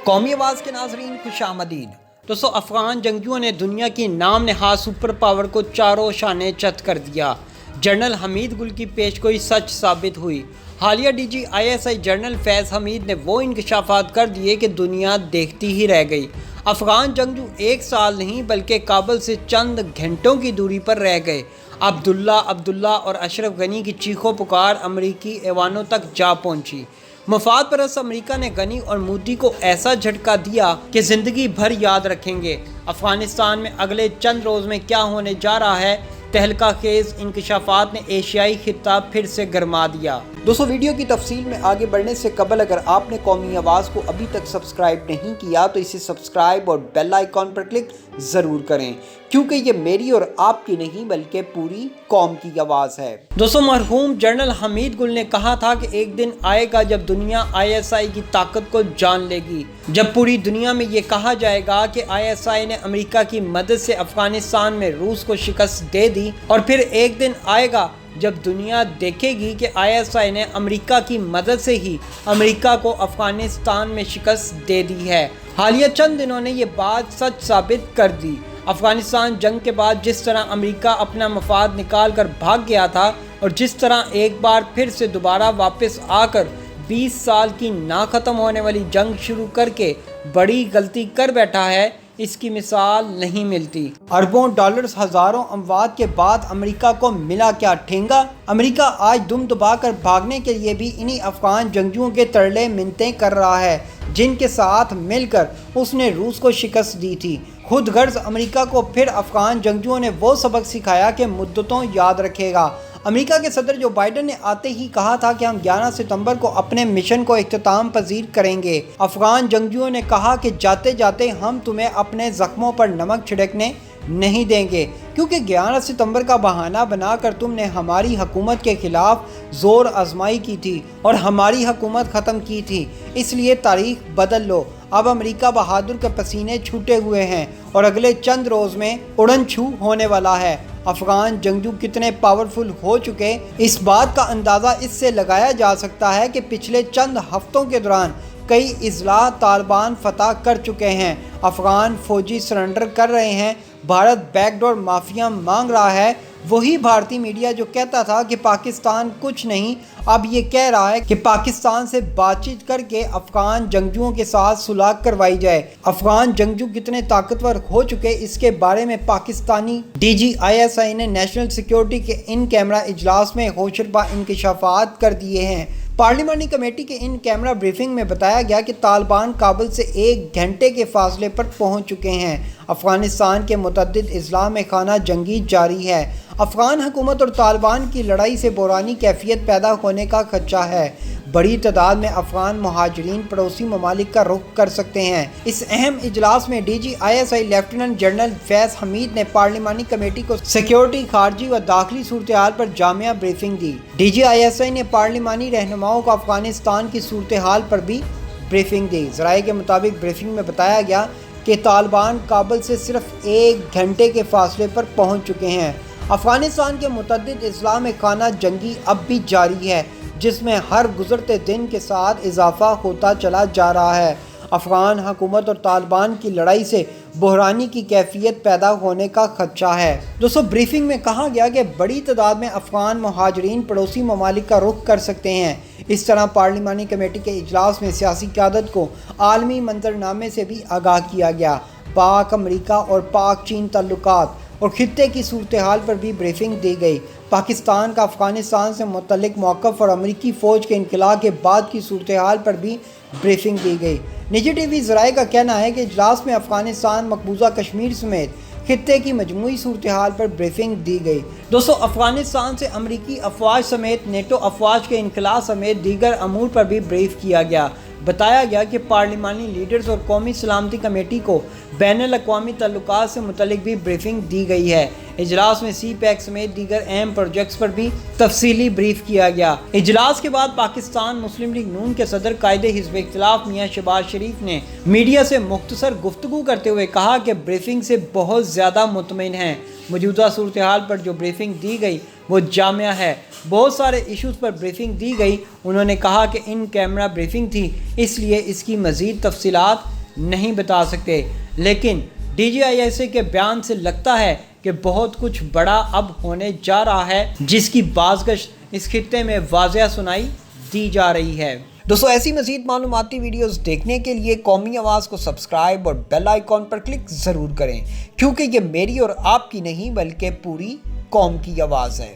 قومی آواز کے ناظرین خوش آمدید۔ دوستو، افغان جنگجوؤں نے دنیا کی نام نہاد سپر پاور کو چاروں شانے چت کر دیا۔ جنرل حمید گل کی پیشگوئی سچ ثابت ہوئی۔ حالیہ D G I S I general Faiz Hameed نے وہ انکشافات کر دیے کہ دنیا دیکھتی ہی رہ گئی۔ افغان جنگجو ایک سال نہیں بلکہ کابل سے چند گھنٹوں کی دوری پر رہ گئے۔ عبداللہ اور اشرف غنی کی چیخو پکار امریکی ایوانوں تک جا پہنچی۔ مفاد پرست امریکہ نے غنی اور مودی کو ایسا جھٹکا دیا کہ زندگی بھر یاد رکھیں گے۔ افغانستان میں اگلے چند روز میں کیا ہونے جا رہا ہے؟ تہلکہ خیز انکشافات نے ایشیائی خطہ پھر سے گرما دیا۔ دوستو، ویڈیو کی تفصیل میں آگے بڑھنے سے قبل اگر آپ نے قومی آواز کو ابھی تک سبسکرائب نہیں کیا تو اسے سبسکرائب اور بیل آئیکن پر کلک ضرور کریں، کیونکہ یہ میری اور آپ کی نہیں بلکہ پوری قوم کی آواز ہے۔ دوستو، مرحوم جنرل حمید گل نے کہا تھا کہ ایک دن آئے گا جب دنیا آئی ایس آئی کی طاقت کو جان لے گی، جب پوری دنیا میں یہ کہا جائے گا کہ آئی ایس آئی نے امریکہ کی مدد سے افغانستان میں روس کو شکست دے دی، اور پھر ایک دن آئے گا جب دنیا دیکھے گی کہ آئی ایس آئی نے امریکہ کی مدد سے ہی امریکہ کو افغانستان میں شکست دے دی ہے۔ حالیہ چند دنوں نے یہ بات سچ ثابت کر دی۔ افغانستان جنگ کے بعد جس طرح امریکہ اپنا مفاد نکال کر بھاگ گیا تھا اور جس طرح ایک بار پھر سے دوبارہ واپس آ کر 20 سال کی نہ ختم ہونے والی جنگ شروع کر کے بڑی غلطی کر بیٹھا ہے، اس کی مثال نہیں ملتی۔ اربوں ڈالرز، ہزاروں اموات کے بعد امریکہ کو ملا کیا ٹھینگا؟ امریکہ آج دم دبا کر بھاگنے کے لیے بھی انہی افغان جنگجوؤں کے ترلے منتیں کر رہا ہے جن کے ساتھ مل کر اس نے روس کو شکست دی تھی۔ خود غرض امریکہ کو پھر افغان جنگجوؤں نے وہ سبق سکھایا کہ مدتوں یاد رکھے گا۔ امریکہ کے صدر جو بائیڈن نے آتے ہی کہا تھا کہ ہم 11 ستمبر کو اپنے مشن کو اختتام پذیر کریں گے۔ افغان جنگجوؤں نے کہا کہ جاتے جاتے ہم تمہیں اپنے زخموں پر نمک چھڑکنے نہیں دیں گے، کیونکہ 11 ستمبر کا بہانہ بنا کر تم نے ہماری حکومت کے خلاف زور آزمائی کی تھی اور ہماری حکومت ختم کی تھی، اس لیے تاریخ بدل لو۔ اب امریکہ بہادر کے پسینے چھوٹے ہوئے ہیں اور اگلے چند روز میں اڑن چھو ہونے والا ہے۔ افغان جنگجو کتنے پاورفل ہو چکے، اس بات کا اندازہ اس سے لگایا جا سکتا ہے کہ پچھلے چند ہفتوں کے دوران کئی اضلاع طالبان فتح کر چکے ہیں۔ افغان فوجی سرنڈر کر رہے ہیں۔ بھارت بیک ڈور مافیا مانگ رہا ہے۔ وہی بھارتی میڈیا جو کہتا تھا کہ پاکستان کچھ نہیں، اب یہ کہہ رہا ہے کہ پاکستان سے بات چیت کر کے افغان جنگجوؤں کے ساتھ صلح کروائی جائے۔ افغان جنگجو کتنے طاقتور ہو چکے، اس کے بارے میں Pakistani D G I S I نے نیشنل سیکیورٹی کے ان کیمرہ اجلاس میں ہوشربا انکشافات کر دیے ہیں۔ پارلیمانی کمیٹی کے ان کیمرہ بریفنگ میں بتایا گیا کہ طالبان کابل سے 1 گھنٹے کے فاصلے پر پہنچ چکے ہیں۔ افغانستان کے متعدد اضلاع میں خانہ جنگی جاری ہے۔ افغان حکومت اور طالبان کی لڑائی سے بحرانی کیفیت پیدا ہونے کا خدشہ ہے۔ بڑی تعداد میں افغان مہاجرین پڑوسی ممالک کا رخ کر سکتے ہیں۔ اس اہم اجلاس میں D G I S I lieutenant general Faiz Hameed نے پارلیمانی کمیٹی کو سیکیورٹی، خارجی و داخلی صورتحال پر جامع بریفنگ دی۔ D G I S I نے پارلیمانی رہنماؤں کو افغانستان کی صورتحال پر بھی بریفنگ دی۔ ذرائع کے مطابق بریفنگ میں بتایا گیا کہ طالبان کابل سے صرف 1 گھنٹے کے فاصلے پر پہنچ چکے ہیں۔ افغانستان کے متعدد اضلاع میں خانہ جنگی اب بھی جاری ہے، جس میں ہر گزرتے دن کے ساتھ اضافہ ہوتا چلا جا رہا ہے۔ افغان حکومت اور طالبان کی لڑائی سے بحرانی کی کیفیت پیدا ہونے کا خدشہ ہے۔ دوستو، بریفنگ میں کہا گیا کہ بڑی تعداد میں افغان مہاجرین پڑوسی ممالک کا رخ کر سکتے ہیں۔ اس طرح پارلیمانی کمیٹی کے اجلاس میں سیاسی قیادت کو عالمی منظرنامے سے بھی آگاہ کیا گیا۔ پاک امریکہ اور پاک چین تعلقات اور خطے کی صورتحال پر بھی بریفنگ دی گئی۔ پاکستان کا افغانستان سے متعلق موقف اور امریکی فوج کے انخلاء کے بعد کی صورتحال پر بھی بریفنگ دی گئی۔ نجی ٹی وی ذرائع کا کہنا ہے کہ اجلاس میں افغانستان، مقبوضہ کشمیر سمیت خطے کی مجموعی صورتحال پر بریفنگ دی گئی۔ دوستو، افغانستان سے امریکی افواج سمیت نیٹو افواج کے انخلاء سمیت دیگر امور پر بھی بریف کیا گیا۔ بتایا گیا کہ پارلیمانی لیڈرز اور قومی سلامتی کمیٹی کو بین الاقوامی تعلقات سے متعلق بھی بریفنگ دی گئی ہے۔ اجلاس میں سی پیک سمیت دیگر اہم پروجیکٹس پر بھی تفصیلی بریف کیا گیا۔ اجلاس کے بعد پاکستان مسلم لیگ نون کے صدر قائد حزب اختلاف میاں شہباز شریف نے میڈیا سے مختصر گفتگو کرتے ہوئے کہا کہ بریفنگ سے بہت زیادہ مطمئن ہیں۔ موجودہ صورتحال پر جو بریفنگ دی گئی وہ جامع ہے۔ بہت سارے ایشوز پر بریفنگ دی گئی۔ انہوں نے کہا کہ ان کیمرہ بریفنگ تھی، اس لیے اس کی مزید تفصیلات نہیں بتا سکتے، لیکن D G I S A کے بیان سے لگتا ہے کہ بہت کچھ بڑا اب ہونے جا رہا ہے، جس کی بازگشت اس خطے میں واضح سنائی دی جا رہی ہے۔ دوستو ایسی مزید معلوماتی ویڈیوز دیکھنے کے لیے قومی آواز کو سبسکرائب اور بیل آئیکن پر کلک ضرور کریں، کیونکہ یہ میری اور آپ کی نہیں بلکہ پوری قوم کی آواز ہے۔